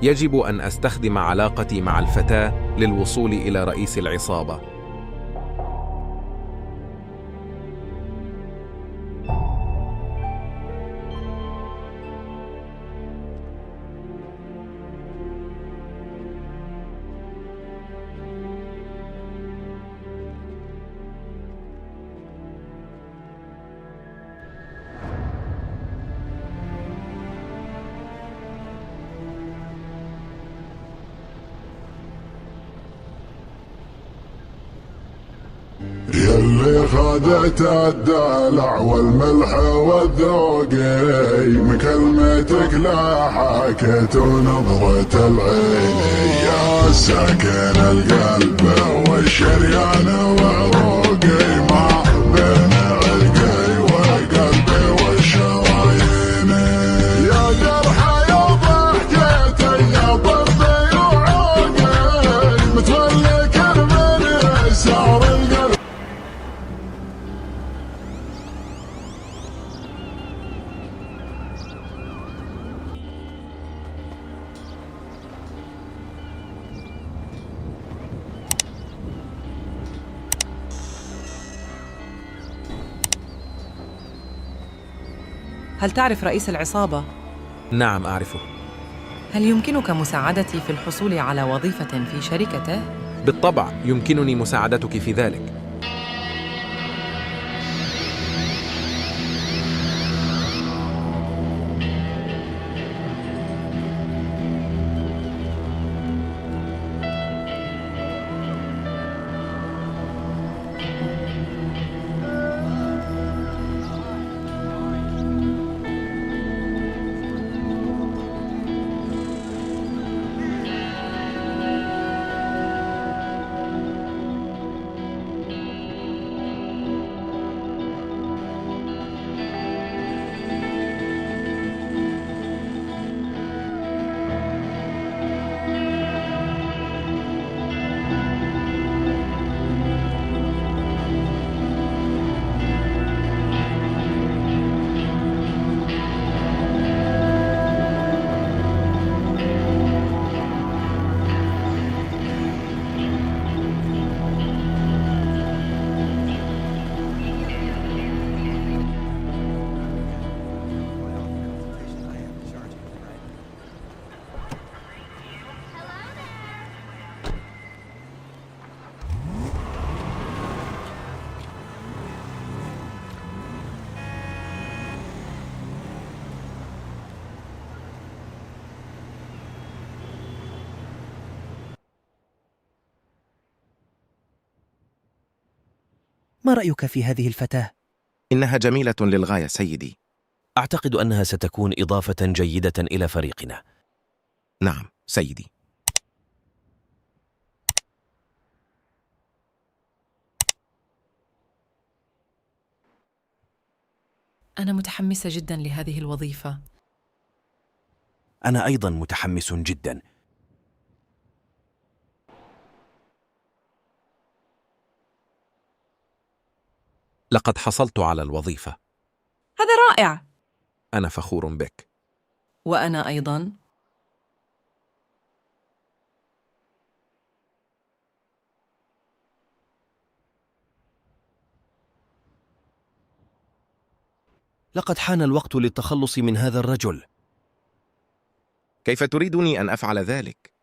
يجب أن أستخدم علاقتي مع الفتاة للوصول إلى رئيس العصابة. يلي خذت الدلع والملح والذوقي، من كلمتك لا حكيت ونظرة العين، يا ساكن القلب والشريان وعروقي، ما بين علقي وقلبي والشرايين، يا جرحى يا ضحكتي يا ضربي وعوقي، متولك من يسار القلب. هل تعرف رئيس العصابة؟ نعم أعرفه. هل يمكنك مساعدتي في الحصول على وظيفة في شركته؟ بالطبع يمكنني مساعدتك في ذلك. ما رأيك في هذه الفتاة؟ إنها جميلة للغاية سيدي. أعتقد أنها ستكون إضافة جيدة إلى فريقنا. نعم سيدي. أنا متحمسة جدا لهذه الوظيفة. أنا أيضا متحمس جدا. لقد حصلت على الوظيفة. هذا رائع. أنا فخور بك. وأنا أيضا. لقد حان الوقت للتخلص من هذا الرجل. كيف تريدني أن أفعل ذلك؟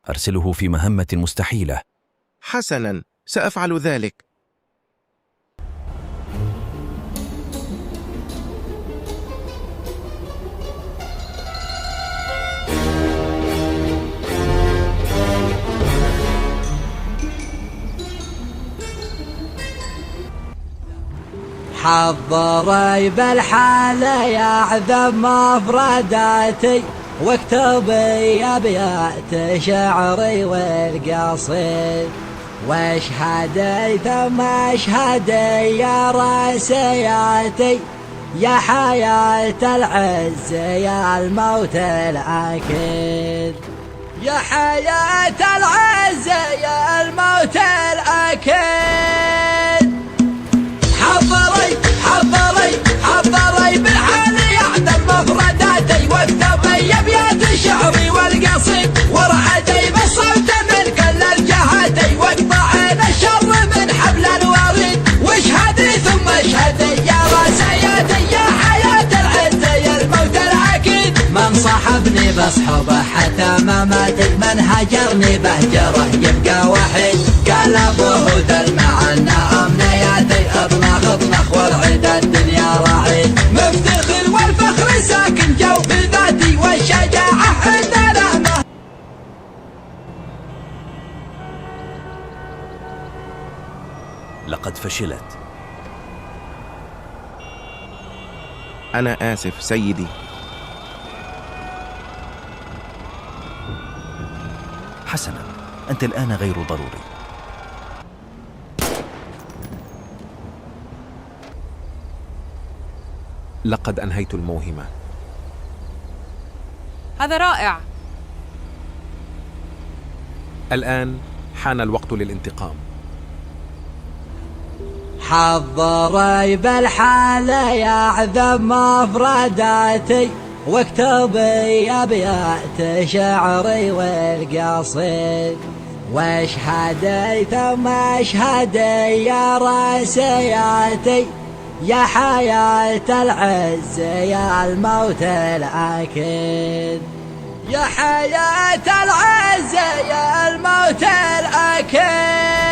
أرسله في مهمة مستحيلة. حسناً، سأفعل ذلك. حضري بالحالة يعذب مفرداتي، واكتبي أبيات شعري والقصيد، واشهدي ثم اشهدي يا راسياتي، يا حياة العز يا الموت الأكيد، يا حياة العز يا الموت الأكيد. حضري بالحال يعذب مفرداتي، واكتبي أبيات شعري صاحبني بصحبه حتى ما ماتي، من هجرني بهجره يبقى وحيد. قال ابوه دل معنا امنياتي، اطنخ اطنخ والعيد الدنيا رعيد. مفتخر والفخر ساكن جوف ذاتي، والشجاعة عندنا مه. لقد فشلت. أنا آسف سيدي. حسنا، أنت الآن غير ضروري. لقد أنهيت الموهمة. هذا رائع. الآن حان الوقت للانتقام. حضري بالحالة يعذب مفرداتي، واكتبي أبيات شعري والقصيد. واشهدي ثم اشهدي يا راسياتي، يا حياة العز يا الموت الأكيد. يا حياة العز يا الموت الأكيد.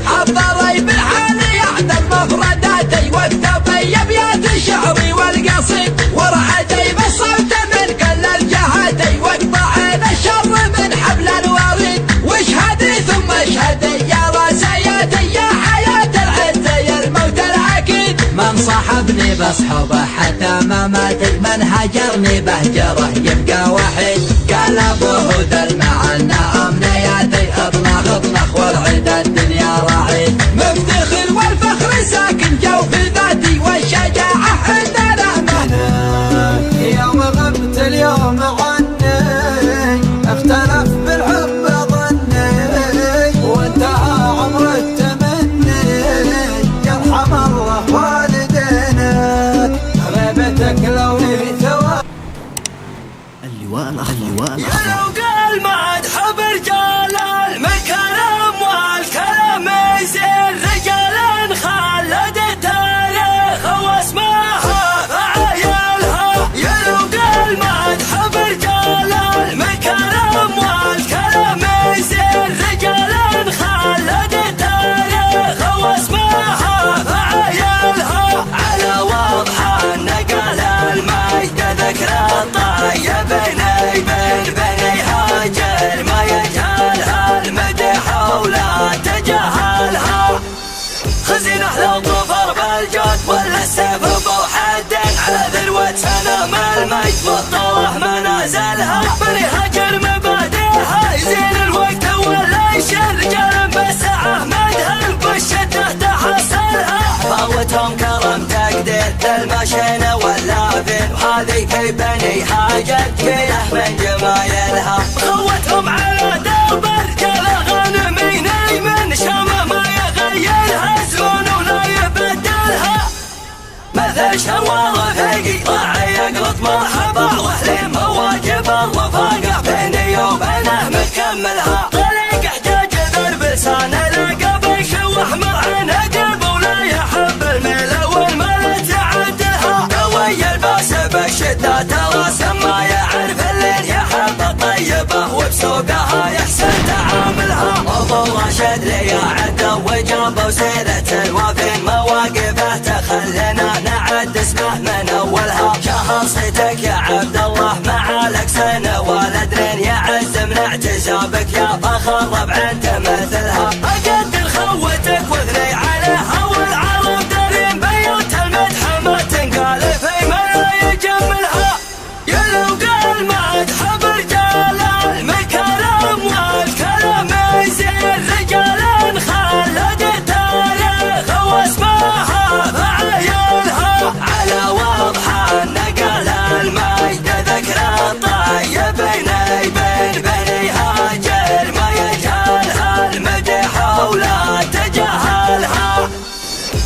حضري بالحال يعذب مفرداتي، واكتبي أبيات شعري والقصيد. ورعدي بالصوت من كل الجهاتي، واقطعين الشر من حبل الوريد. واشهدي ثم اشهدي يا راسياتي، يا حياة العز يا الموت الأكيد. من صاحبني بصحبه حتى ما ماتي، من هجرني بهجره يبقى وحيد. قال ابوه دل معنا امنياتي، اطنخ اطنخ والعيد الدنيا رعيد. مفتخر والفخر ساكن جوف ذاتي، والشجاعة عندنا مهنة. يوم غبت اليوم عني، اختلف بالحب ظني، وانتهى عمر التمني. يرحم الله والدينا، غيبتك لو لي ثواب. اللواء الأخضر. لو قال ما عاد حب رجال المكرم والكلام يزين، رجال خلد تاريخ واسمها عيالها. يا لو قال ما عاد حب رجال المكرم والكلام يزين، رجال خلد تاريخ واسمها عيالها. على واضحة نقل المجد ذكرى طيب بين بني هاجر، ما يجهلها المدح ولا تجهلها. خزينة لو ظفر بالجود ولا السيف بوحد، على ذروة سنام المجد والطوح منازلها. بني هاجر مبادئها يزين الوقت ولا يشر، رجال بسعة مدها بالشدة تحصلها. فاوتهم كرم تقدير المشينة واللافين، وهذه في بني هاجر كله من جمايلها. خوتهم على درب رجال غانمين، من شامه ما يغيرها زمن ولا يبدلها. مثل شوار فيقي راعي يقلط مرحبا، واهلين بواجب الرفاقة بيني وبينه مكملها. طريق احتاج ذرب لسان لقب يشوح مرعن قلب، ولا يحب الميل والمال تعدلها. قوي الباس بالشدة تراسم، ما يعرف اللي يحب الطيبة، وبسوقها يحسن تعاملها. ابو راشد لي عدى وجابه سيرة الوافين، مواقفه تخلينا نعد اسمه من اولها. شهر صيتك يا عبد الله مع لك سنة والدين، يعز من اعتزابك يا فخر ربع انت مثلها. اقدر خوتك واثني عليها، والعرب دارين بيوت المدح ما تنقال في ما يجملها. يا لو قال ما عاد حب رجال المكرم والكلام يزين، رجال خلد تاريخ واسمها عيالها. على واضحة نقل المجد ذكرى طيب بين بني هاجر، ما يجهلها المدح ولا تجهلها.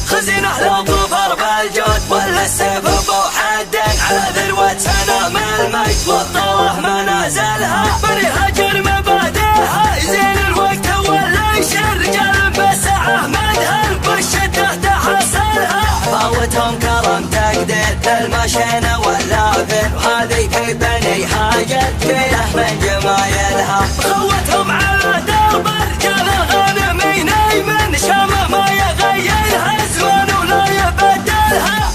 خزينة لو ظفر بالجود ولا السيف بوحد، على ذروة سنام المجد والطوح منازلها. بني هاجر مبادئها يزين الوقت ولا يشر، رجال بسعة مدها بالشدة تحصلها. قوتهم كرم تقدير للمشين واللافن، وهذه في بني هاجر فيه من جمايلها. قوتهم على درب الرجال الغانمين من شام ما يغيرها الزمان ولا يبدلها.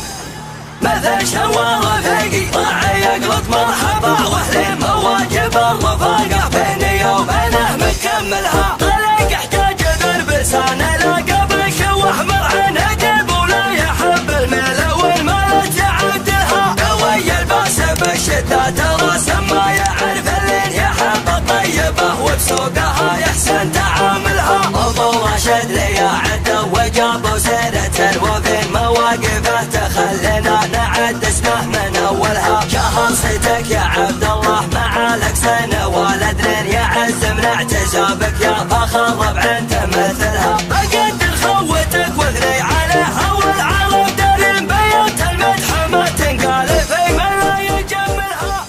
مثل شوار رفيقي راعي يقلط مرحبا، واهل مواجب الرفاقة بيني وبينه مكملها. طريق يحتاج ذربسان لاقى بشوح مرعن هجب، ولا يحب الميل والمال تعدلها. قوي الباس بالشدة تراس ما يعرف اللي يحب الطيبة، وبسوقها يحسن تعاملها. ابو راشد لي عده وجاب سيرة الوفين، مواقفه تخلينا نعد اسمه من اولها. شهر صيتك يا عبد الله مع لك سنة والدرين، يا عز من اعتزابك يا فخر ربع تمثلها. اقدر خوتك واثني عليها، والعرب دارين بيوت المدح ما تنقال في من لا يجملها.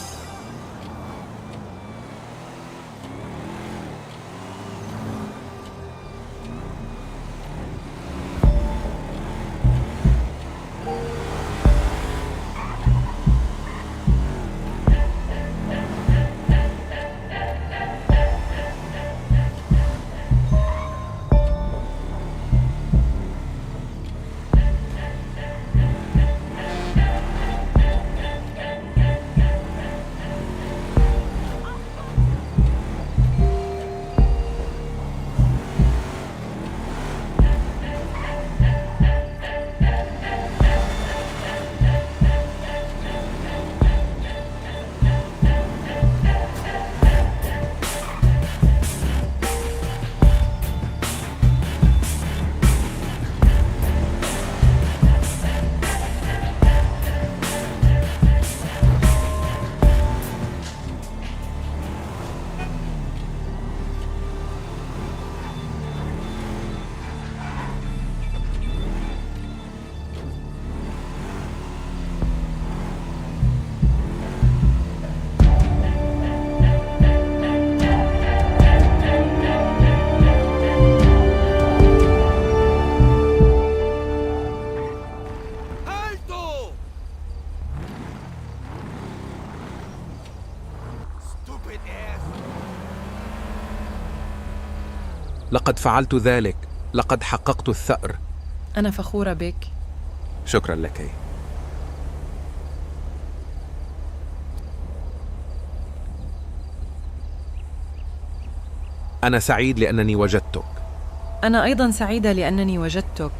لقد فعلت ذلك، لقد حققت الثأر. أنا فخورة بك. شكرا لك. أنا سعيد لأنني وجدتك. أنا أيضا سعيدة لأنني وجدتك.